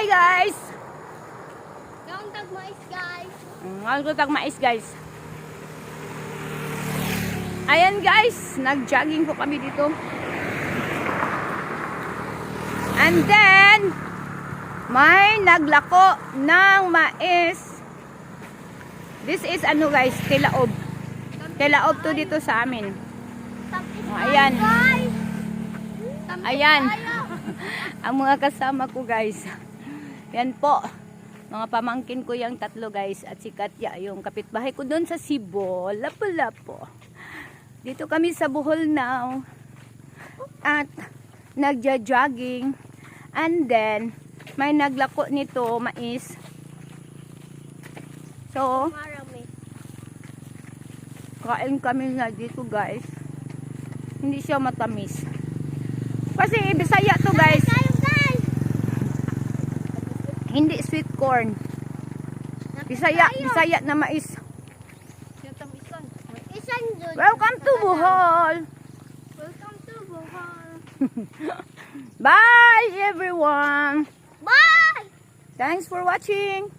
Hi guys! Yung tagmais, guys. Magkutag mais guys. Ayan guys, nag-jogging po kami dito. And then, may naglako ng mais. This is ano guys, tilaob. Tilaob to dito sa amin. Oh, ayan. Ayan. Ang mga kasama ko guys. Yan po. Mga pamangkin ko yung tatlo guys. At si Katya, yung kapitbahay ko doon sa Cebu. Lapu-lapu. Dito kami sa Bohol now. At nagja-jogging. And then, may naglako nito, mais. So, kain kami nga dito guys. Hindi siya matamis. Kasi Bisaya to guys. Hindi sweet corn. Bisaya na mais. Welcome to Bohol. Welcome to Bohol. Bye everyone. Bye! Thanks for watching.